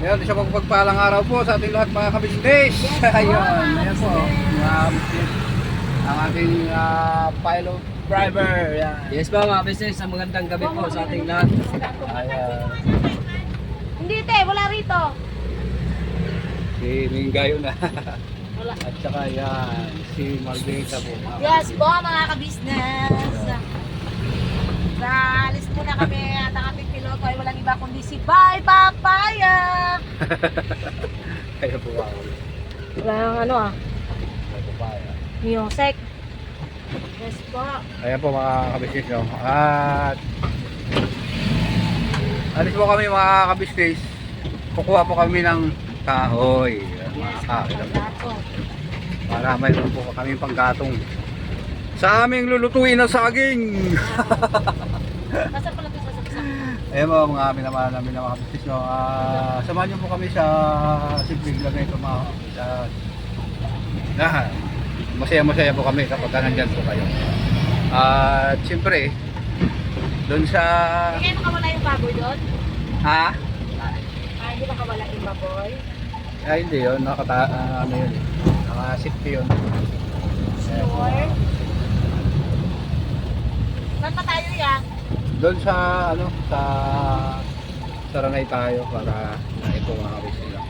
Ngayon, isang pagpagpalang araw po sa ating lahat mga kabisnes. Ayun, ayan po. Mga kabisnes. Ang ating pilot driver. Yan. Yes po mga business, ang magandang gabi po sa ating lahat. Ayan. Hindi te, wala rito. Si Mingayo na. Wala. At saka yan, si Margarita po. Yes po mga kabisnes. Alis muna kami at ang ating piloto ay walang iba kundi si Bye Papaya. Kaya po ako. Walang ano Kaya po kaya. music. Yes po. Ayan po mga kabisnes. No? At alis po kami mga kabisnes. Kukuha po kami ng kahoy. Yes, Mga pagkato. para mayroon po kami panggatong sa aming lulutuin na saging. Nasaan pala ito sa saksak? Ayan po mga minamahal namin na mga kapatid. No? Samahan niyo po kami sa simpleng lang ito mga masaya-masaya po kami kapag nandyan po kayo. At siyempre doon sa Hindi makawala yung baboy doon? Hindi makawala yung baboy? hindi yun, ano yun, naka-safety yun. Sure. Saan pa tayo yan? Doon sa Saranay tayo para ito mga kabisnes lang.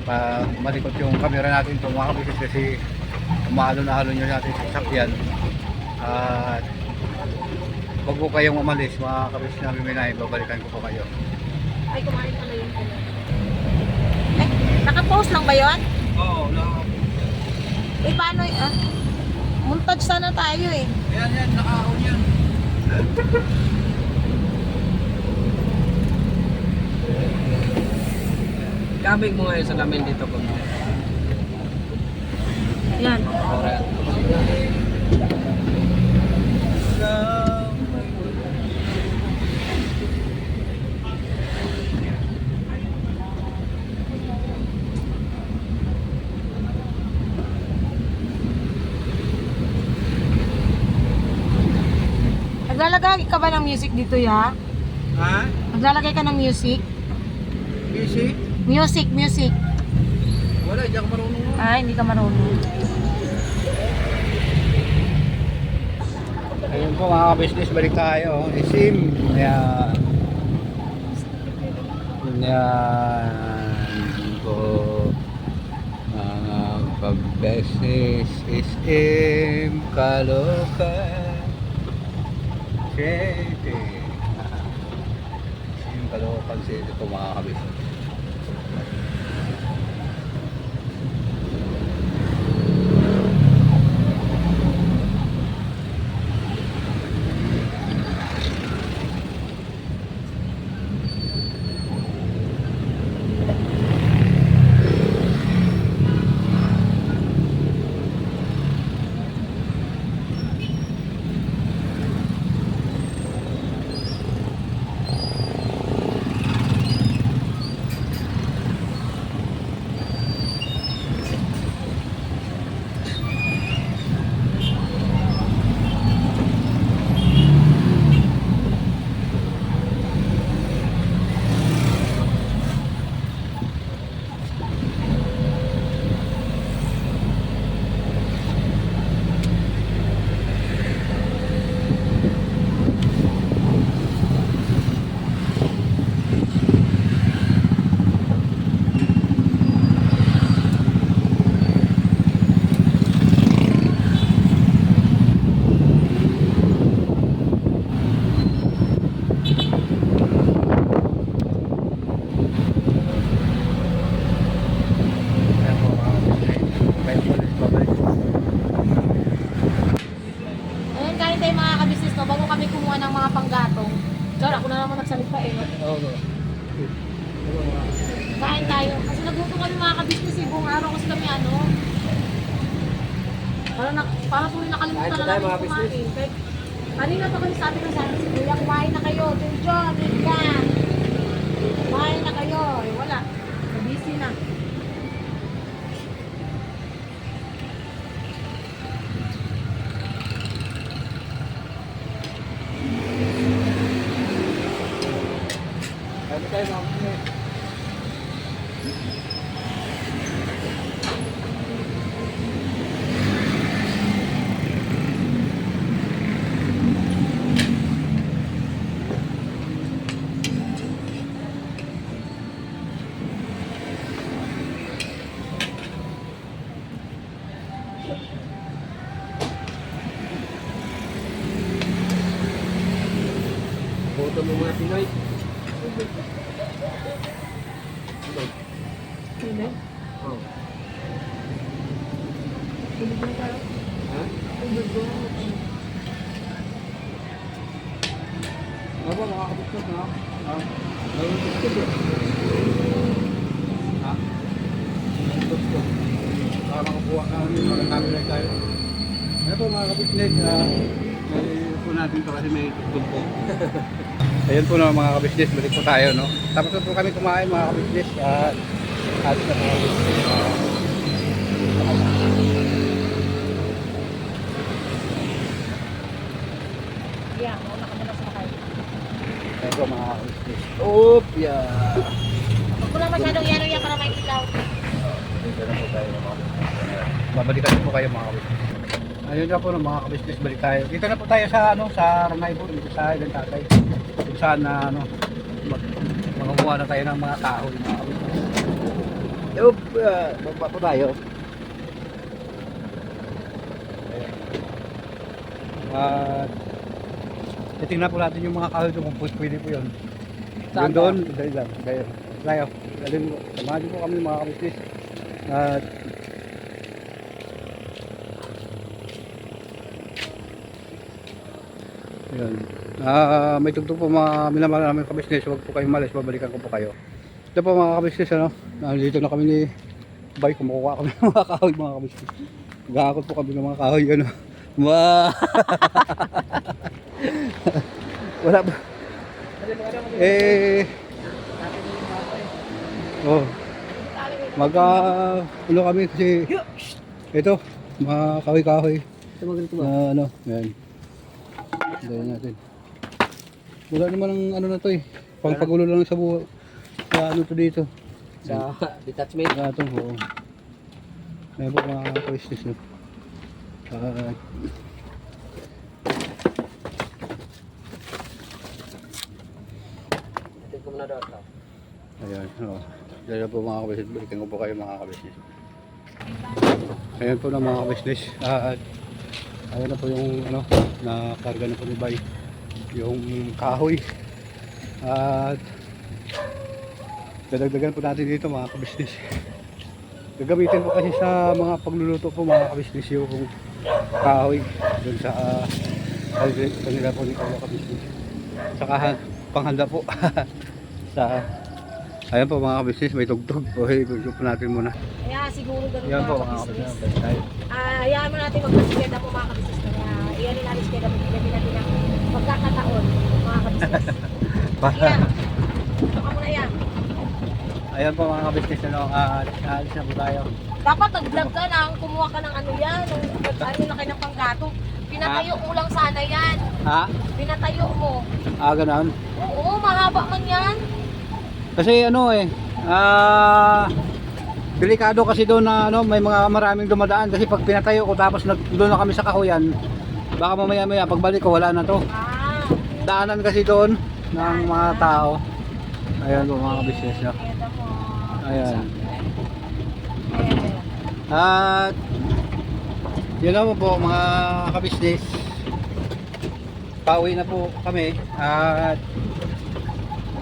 Ha? Malikot yung camera natin ito mga kabisnes kasi umahalo na halo nyo natin sa sakyan. At wag po kayong umalis mga kabisnes namin minay, babalikan ko po kayo. Ay, kumain pala yun. Eh, naka-post lang ba yun? Oo, no. Eh, paano yun? Montage sana tayo eh. Yan, naka-on yan. Kabig mo ngayon sa lamin dito po. Yan. Para Naglalagay ka ba ng music dito ya? Ha? Naglalagay ka ng music? Easy? Music. Wala, hindi ako marunong. Ay, hindi ka marunong. Ayun po mga ka-business, balik tayo. Isim. Yan. Yan po. Mga pag-business isim Caloocan City. Isim Caloocan City po mga ka-business. Ayan, kain tayo mga kabisnes no, bago kami kumuha ng mga panggatong. Diyan, ako na naman nagsalita eh. Kain tayo. Kasi nagluto kami mga kabisnes eh, buong araw kasi kami ano. Parang tuloy nakalimutan Kain na tayo, namin mga kumain. business. Kahit kanina pa kami sabi si Kuya, kumain na kayo. John, Linda. Kumain na kayo. Eh, wala. Busy na. Sabi tayo mga kabisnes. Boto mo mga Pinoy. Sino? Oh. Tulog na tayo. Ha? Tulog na. Aba, mga kabisnes na. Mayroon gusto ko. Gusto. Para makakuha kami, makakabili tayo. Ano po mga kabisnes, may po natin to kasi may tugtog po. Ayan po na mga kabisnes, balik po tayo, no? Tapos na po kami kumain mga kabisnes at alis na po mga kabisnes. Yeah, mauna ka muna sa kayo. Ayan po mga kabisnes. Oop, yeah. Huwag mo lang masyadong yano-yan para may ilaw. Dito na po tayo mga kabisnes. Babalikan po kayo mga kabisnes. Ayun na po ng mga kabisnes, balik tayo. Dito na po tayo sa sa Ranay po, dito sa Ilang Tatay. Kung saan na makakuha na tayo ng mga kahoy mga kabisnes. Oop, baba po tayo. At titingnan po natin yung mga kahoy doon kung pwede po yun. Saan Yun doon, dahil lang. Tayo, dalhin mo. Samahan niyo po kami mga kabisnes. At yun. May tugtog po mga minamahal namin kabisnes. Huwag po kayong malis, babalikan ko po kayo. Ito po mga kabisnes, ano? Nandito na kami ni Bay, kumukuha kami ng mga kahoy mga kabisnes. Gahakot po kami ng mga kahoy, ano? Wala ba? Oh. Ano kami kasi ito, mga kahoy-kahoy. Tumagal ko ba? Ano, yan. Dahil natin. Wala naman ang ano na to eh. Pangpagulo lang sa buhay. Sa ano to dito. Sa detachment. Sa ito, oo. Ayan po mga kabisnes, no. Atin ko muna doon. Ayan, oo. Dahil po mga kabisnes, balikan ko po kayo mga kabisnes. Ayan po na mga kabisnes. Ayan na po yung ano, nakarga na po ni Bay. Yung kahoy. At dadagdagan po natin dito mga kabisnes. Gagamitin po kasi sa mga pagluluto po mga kabisnes yung kahoy dun sa kanila po ni Kaula kabisnes. Saka panghanda po sa ayan po mga kabisnes, may tugtog po. Tugtog po natin muna. Kaya siguro ganun Ayan po mga kabisnes. kabisnes, balik tayo. Hayaan mo natin magpasikeda po mga kabisnes. Kaya iyan natin sikeda mo. Ilagay natin ang pagkakataon mga kabisnes. Yan. Ito ka muna yan. Ayan po mga kabisnes, ano, alis na po tayo. Dapat nag-vlog ka na, kumuha ka ng ano yan, ano na kayo ng panggatong. Pinatayo mo lang sana yan. Ha? Pinatayo mo. Ganun. Oo, mahaba man yan. Kasi ano delikado kasi doon na ano, may mga maraming dumadaan kasi pag pinatayo ko tapos doon na kami sa kahuyan, baka mamaya-maya pagbalik ko wala na to. Daanan kasi doon ng mga tao. Ayan po mga kabisnes, no? Ito mo. Ayan. At yun naman po mga kabisnes, pauwi na po kami at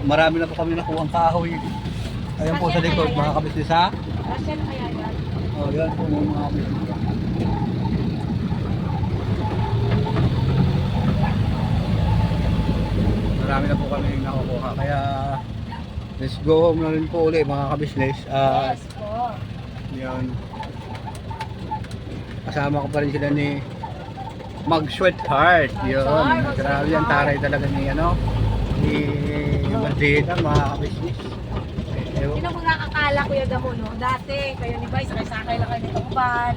marami na po kami nakuhang kahoy. Ayan po sa likod mga kabisnes, ha? Russian kaya yan. Oh, yan po mga kabisnes. Marami na po kami nakukuha kaya let's go home na rin po ulit mga kabisnes. Yes po. Yun. Kasama ko pa rin sila ni Mag-Sweetheart. Yun. Grabe yan, taray talaga ni ano, ni Madina, mga kabisnes. Sino mga akala Kuya Gamo, no? Dati, kayo ni Bay, sakay-sakay lang kayo nitong van.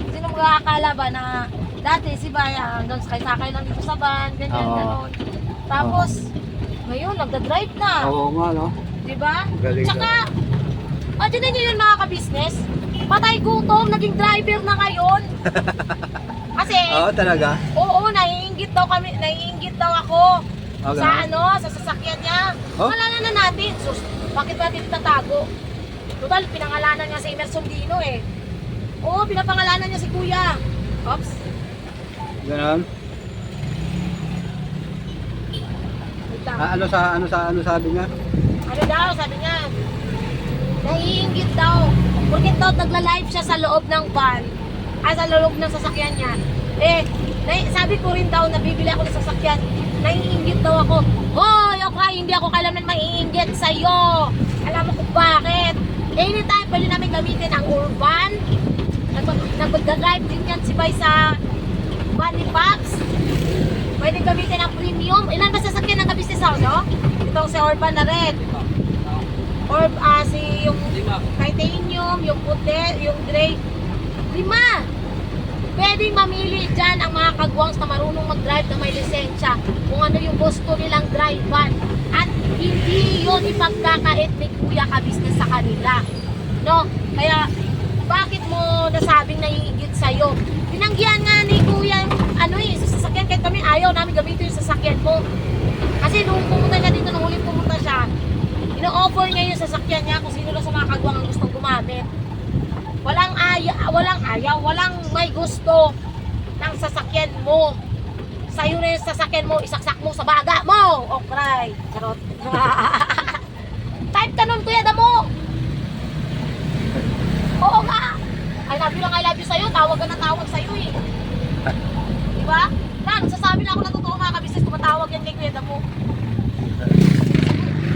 Sino mga akala ba na dati si Bay hanggang sakay-sakay lang dito sa van, ganyan, Oo. ganon. Tapos, Ngayon, nagda-drive na. Oo nga, no? Di ba? Galing Tsaka, tignan nyo yun mga ka-business. Patay gutom, naging driver na ngayon. Kasi, Oo, talaga. oo, naiinggit daw kami, naiinggit daw ako. Okay. Sa sasakyan niya. Oh? Pangalanan na natin. Sus, bakit natin tatago? Total, pinangalanan niya si Emerson Dino eh. Oo, pinapangalanan niya si Kuya. Oops. Ganon. Wait lang. Ano sabi niya? Ano daw, sabi niya, naiinggit daw. Porque daw nagla-live siya sa loob ng van, sa loob ng sasakyan niya. Sabi ko rin daw, nabibili ako ng sasakyan, naiinggit daw ako. Hoy, okay, hindi ako kailanman maiinggit sa'yo. Alam mo kung bakit? Anytime, pwede namin gamitin ang urban. Nag-drive din yan si Bay sa van ni Paps. Pwede gamitin ang premium. Ilan ba sasakyan ng ka-business house, no? Itong si Urban na red. Or yung titanium, yung puti, yung gray. 5. Pwedeng mamili dyan ang mga kagwangs na marunong mag-drive na may lisensya kung ano yung gusto nilang drive-van. At hindi yun ipagkakait ni Kuya ka-business sa kanila. No? Kaya, bakit mo nasabing naiigit sa'yo? Pinanggihan nga ni Kuya sa sasakyan, kahit kami ayaw namin gamitin yung sasakyan mo. Kasi nung pumunta niya dito, nung huling pumunta siya, ino-offer niya yung sasakyan niya kung sino lang sa mga kagwang ang gustong gumamit. Walang ayaw, walang may gusto ng sasakyan mo. Sa'yo na yung sasakyan mo, isaksak mo sa baga mo. Okay, charot. Type ka nun, Kuya Damo. Oo nga. I love you sa'yo, tawag ka na tawag sa'yo eh. Diba? Sasabi na ako na totoo mga kabisnes, tumatawag yan kay Kuya Damo.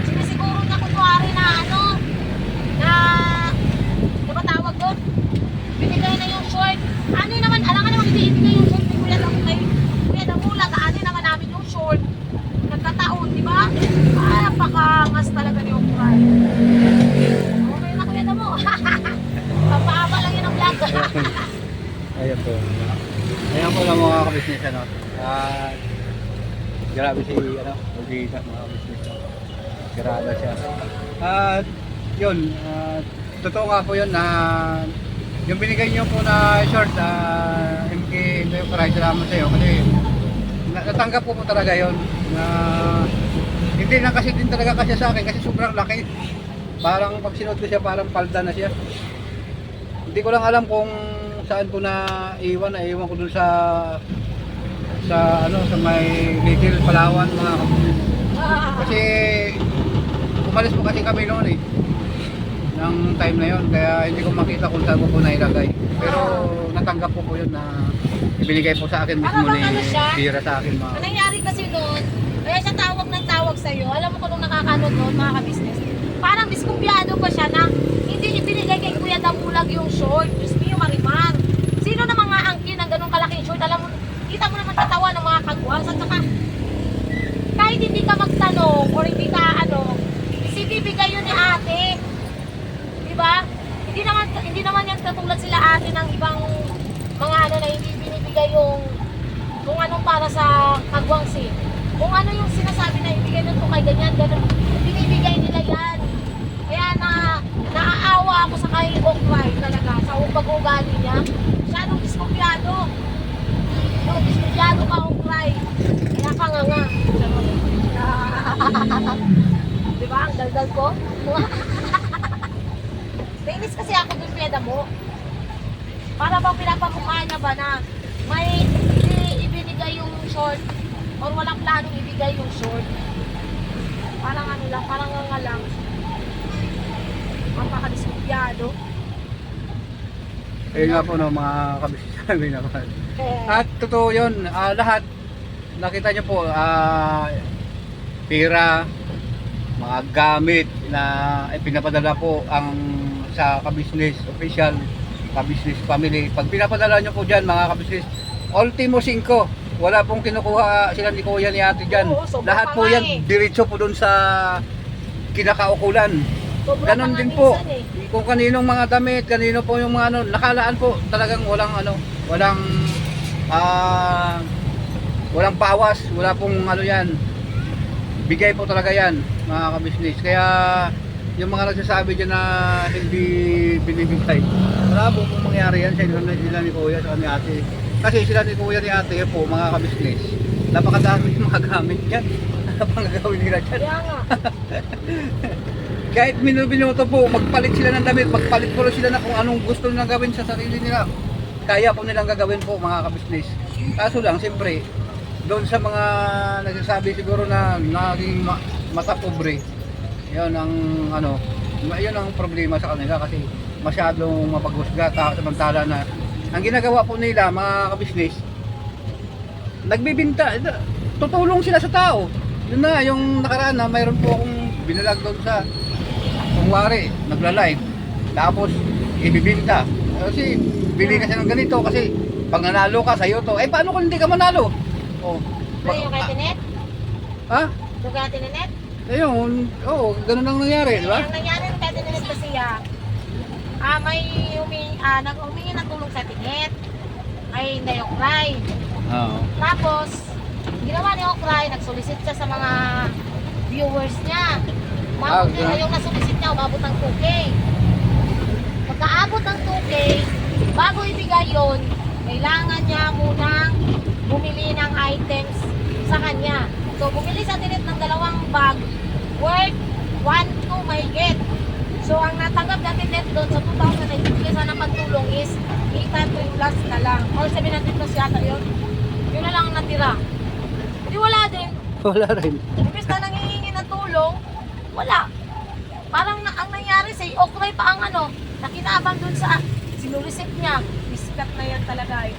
Sinisiguro niya kunwari na diba tawag doon? Binigay na yung short. Ano naman, alam ka naman ibigay yung short ni Kuya Damo kay Kuya Damo, lagaan naman namin yung short. Nagkataon, diba? Napakangas talaga ni Okray. Okay na Kuya Damo. Papaaba lang yun ang vlog. Ayan po. Ayan po lang mga ka-business, grabe si, Olvita, mga ka-business. Grabe siya. At, yun, totoo nga po yun na yung binigay niyo po na short, MK, maraming salamat sa iyo kasi natanggap po talaga yun na hindi lang kasi din talaga kasi sa akin kasi sobrang laki. Parang pag sinuot ko siya parang palda na siya. Hindi ko lang alam kung saan ko naiwan ko dun sa may Little Palawan mga kapatid. Kasi umalis po kasi kami noon eh ng time na yon kaya hindi ko makita kung saan ko po nailagay. Pero natanggap ko po yun na ibinigay po sa akin mismo ni Bira sa akin mga. Ang nangyari kasi noon, kaya siya tawag ng tawag sa'yo. Alam mo kung nung nakakanood noon mga ka-business, parang diskumpiyado pa siya na hindi ibinigay kay Kuya Damulag yung short. Diyos mo yung marimar. Sino na mga angkin ng ganun kalaking short? Alam mo, kita mo naman katawa ng mga kagwas. At saka, kahit hindi ka magtanong or hindi ka bibigay yun ni ate. Diba? Hindi naman yan katulad sila ate ng ibang mga na hindi binibigay yung kung anong para sa kagwangsi. Kung ano yung sinasabi na ibigay nito kay ganyan, binibigay nila yan. Kaya naaawa ako sa kay Okray talaga, sa pag-ugali niya. Masyadong diskumpiyado. Diskumpiyado ka, Okray. Kaya ka nga. Diba? Ang daldal ko. Nainis kasi ako dun, Kuya Damo. Para bang pinapamukha niya ba na may ibinigay yung short or walang planong ibigay yung short. Parang parang nga lang. Mapakadiskumpiyado. Ayun nga po mga kabisnes namin naman. At totoo yun, lahat nakita nyo po, pera, mga gamit na pinapadala po ang sa ka-business official, ka-business family. Pag pinapadala nyo po dyan mga ka-business, ultimo 5, wala pong kinukuha sila ni Kuya ni Ate dyan. Oo, Lahat po yan diretso po dun sa kinakaukulan. Ganon din po. Kung kaninong mga damit, kanino po yung mga nakalaan po, talagang walang walang bawas, wala pong yan. bigay po talaga yan mga kabisnes. Kaya yung mga nagsasabi dyan na hindi binibigay, malabo po mangyari yan sa sila ni Kuya sa ni Ate. Kasi sila ni Kuya ni Ate po mga kabisnes, napakadami yung mga gamit yan. Ano pang gagawin nila dyan? Kaya nga. Kahit minuto po, magpalit sila ng damit, magpalit po sila na kung anong gusto nilang gawin sa sarili nila. Kaya po nilang gagawin po mga kabisnes. Kaso lang, siyempre, doon sa mga nagsasabi siguro na naging mata pobre, yun ang ano, yun ang problema sa kanila kasi masyadong mapaghusga samantala na ang ginagawa po nila mga kabisnes, nagbibinta, tutulong sila sa tao. Yun na, yung nakaraan na mayroon po akong binalag doon sa kungwari, nagla-live, tapos ibibinta. Kasi bili ka siya ng ganito kasi pag nanalo ka sa'yo to, eh paano kung hindi ka manalo? Oh, Ano yung kay Tinet? ha? Yung kay Tinet? Ayun, oo, ganun ang nangyari, di ba? Ang nangyari ng kay Tinet kasi may humingi ng tulong sa Tinet. Ay hindi Okray. Oo. Tapos, ginawa ni Okray, nagsolicit siya sa mga viewers niya. Umabot Okay. yung nasulisit niya, umabot ng 2K. Pagkaabot ng 2K, bago ibigay yun, kailangan niya munang bumili ng items sa kanya. So, bumili sa Tinet ng 2 bag worth 1-2 mahigit. So, ang natanggap na Tinet doon sa 2,000 na ibigay sa ng pagtulong is 800 plus na lang. Or 700 plus yata yun. Yun na lang ang natira. Hindi wala din. Wala rin. Imbis na nangihingi ng tulong, wala. Parang ang nangyari sa Okray pa ang nakinabang dun sa sinulisip niya. Biskat na yan talaga eh.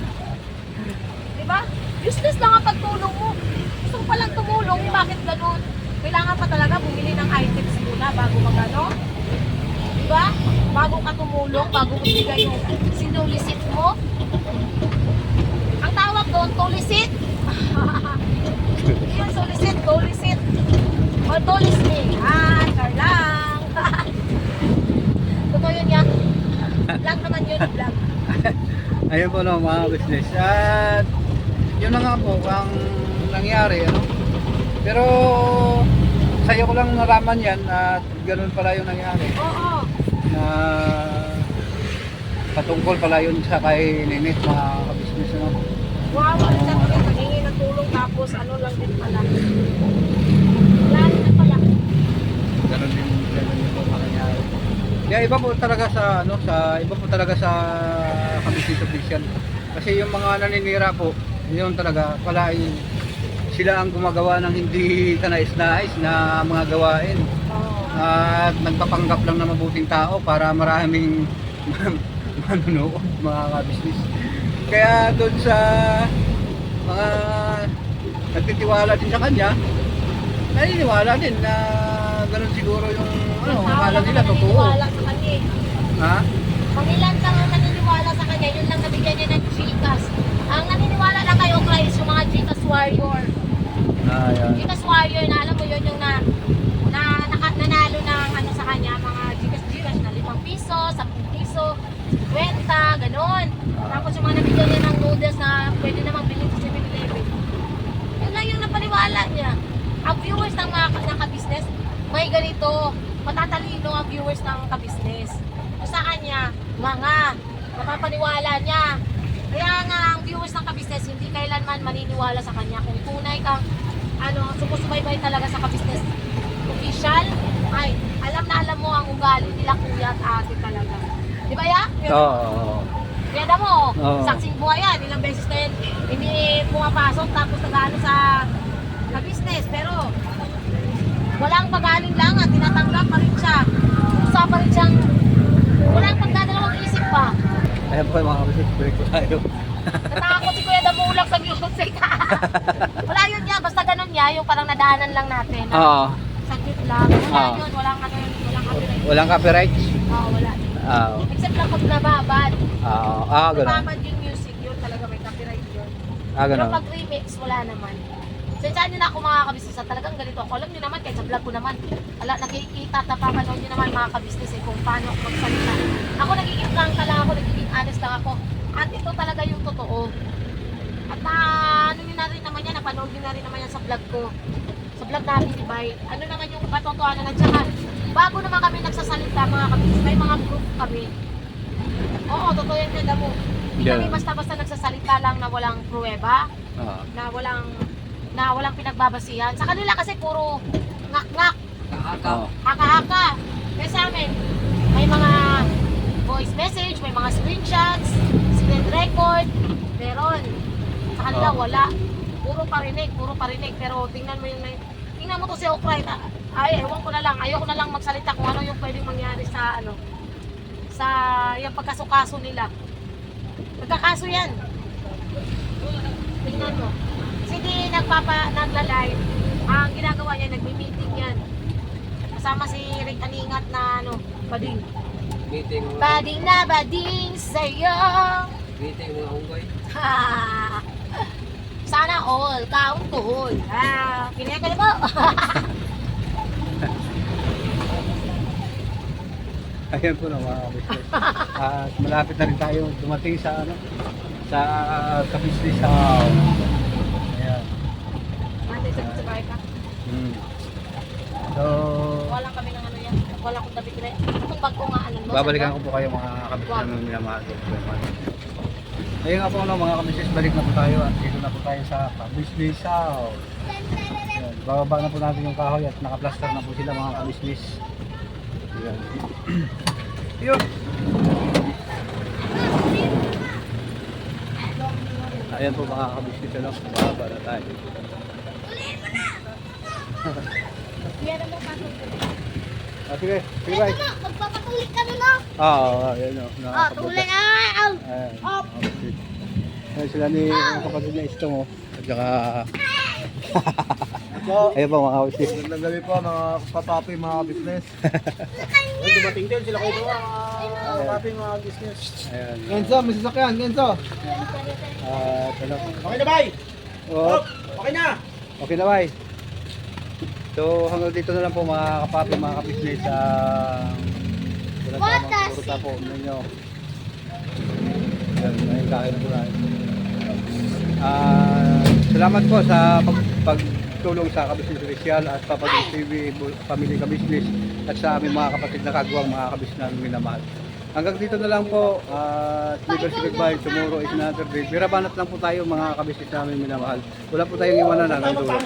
Diba? Useless lang ang pagtulong mo. Gusto ko palang tumulong, bakit ganun? Kailangan pa talaga bumili ng items muna bago magano. Diba? Bago ka tumulong, bago mo bigay yung sinulisip mo. Ang tawag doon, tulisit. Yun, solicit, tulisit. O tulis me. Karlang. Totoo yun yan. Vlog naman yun, vlog. Ayun po no, mga business. At yun na nga po ang nangyari, ano? Pero sa'yo ko lang naraman yan at ganun pala yung nangyari. Oo. Na patungkol pala yun sa kay Ninit, mga business, ano? Wow, ano na pala, naghingi ng tulong tapos ano lang din pala. Wala na pala. Ganun din po ang nangyari. Kaya iba po talaga sa ka-business official. Kasi yung mga naninira po, yun talaga pala ay sila ang gumagawa ng hindi kanais-nais na mga gawain. Oo. At nagpapanggap lang na mabuting tao para maraming manunood, mga ka-business. Kaya doon sa mga nagtitiwala din sa kanya, naniniwala din na ganun siguro yung akala nila totoo. Naniniwala sa kanya eh. Ha? Pangilan ka nga naniniwala sa kanya, yun lang nabigyan niya ng Gcash. Ang naniniwala lang kayo, Okray, is yung mga Gcash warrior. Yan. Gcash warrior na alam mo yun yung nanalo ng sa kanya, mga Gcash na 5 piso, 10 piso, 20, ganun. Tapos yung mga nabigyan niya ng noodles na pwede namang bilhin sa 7-Eleven. Yun lang yung napaniwala niya. Ang viewers ng mga ka-business, may ganito, matatalino ang viewers ng ka-business. So sa kanya, mapapaniwala niya. Kaya nga ang viewers ng ka-business, hindi kailanman maniniwala sa kanya. Kung tunay kang sumusubaybay talaga sa ka-business official, ay alam mo ang ugali nila kuya at ate talaga. Di ba ya? Oo. Kaya na mo, Oo. saksing buhay yan. Ilang beses na yun, hindi pumapasok tapos nag-ano sa business. Pero walang pagaling lang at tinatanggap pa rin siya. Usa pa rin siyang walang pagdadalawang isip pa. Ayan po mga ka-business, break po tayo. Natakot si Kuya Damulag sa music. Wala yun niya, basta ganun niya, yung parang nadaanan lang natin. Oo. Saglit lang. Wala Oo. yun, walang copyright. Walang copyright? Oo, wala. Oo. Except lang pag nababad. Ganun. Nababad yung music, yun talaga may copyright yun. Pero Ganun. pag remix, wala naman. Sensaan nyo na ako mga kabisnes, talagang ganito ako. Alam nyo naman, kahit sa vlog ko naman, nakikita at napapanood nyo naman mga kabisnes kung paano ako magsalita. Ako nagiging frank lang ako, nagiging honest lang ako. At ito talaga yung totoo. At ano nyo na rin naman yan, napanood nyo na rin naman yan sa vlog ko. Sa vlog namin ni Bay, ano naman yung katotohanan at saka bago naman kami nagsasalita mga kabis, may mga proof kami. Oo, totoo yan ganda mo. Hindi Yeah. kami basta-basta nagsasalita lang na walang pruweba, Ah, na walang pinagbabasihan. Sa kanila kasi puro ngak-ngak, ah, haka-haka. Kaya sa amin, may mga voice message, may mga screenshots, screen record, meron. Sa kanila Oh. wala. Puro parinig. Pero tingnan mo to si Ukraine. Ay, ewan ko na lang. Ayoko na lang magsalita kung ano yung pwedeng mangyari sa sa yung pagkasukaso nila. Nagkakaso yan. Tingnan mo. Kasi di nagla-live. Ang ginagawa niya, nagmi-meeting yan. Kasama si Rick Aningat na bading. Meeting mga Bading na bading sa'yo. meeting mga unggoy. Sana all, count to all. Pinaya ka na po. ayan po na mga kabisnes. At malapit na rin tayo dumating sa sa kabisnes sa ayan. Ate, sa bahay ka. So, Wala kami ng yan. Wala akong tabi ko na. Itong bag ko nga mo. babalikan ko po kayo mga kabisnes Wag. na minamahal ko. Ayun nga po mga kabisnes, balik na po tayo at dito na po tayo sa kabisnes house. Ayan, bababa na po natin yung kahoy at nakaplaster na po sila mga kabisnes. Ayan. Yun. Ayan po mga kabisnes, bababa na tayo. Yan mo pasok. Sige, bye. Magpapatulik ka na no? Oo, ayan o. Tulik. Ayan, okay. Ayan sila ni kapatid niya Istong o. At saka... Ayan po mga kabisnes. Magandang gabi po mga papapi mga business. Dumating din sila kayo mga papapi mga business. Ayan. Genso, may sasakyan, Genso. Ano? Okay na bay? Oh, Okay na. okay na bye. So hanggang dito na lang po mga kapapi, mga kabisnes sa puro po ninyo. Ayan, ayun kain na po na. Salamat po sa pagtulong sa Kabisnes Special at Papag TV Family Kabisnes at sa aming mga kapatid na kagawang mga kabisnes namin minamahal. Hanggang dito na lang po at never say goodbye, tomorrow is another day. Birabanat lang po tayo mga kabisnes namin minamahal. Wala po tayong iwanan hanggang dulo.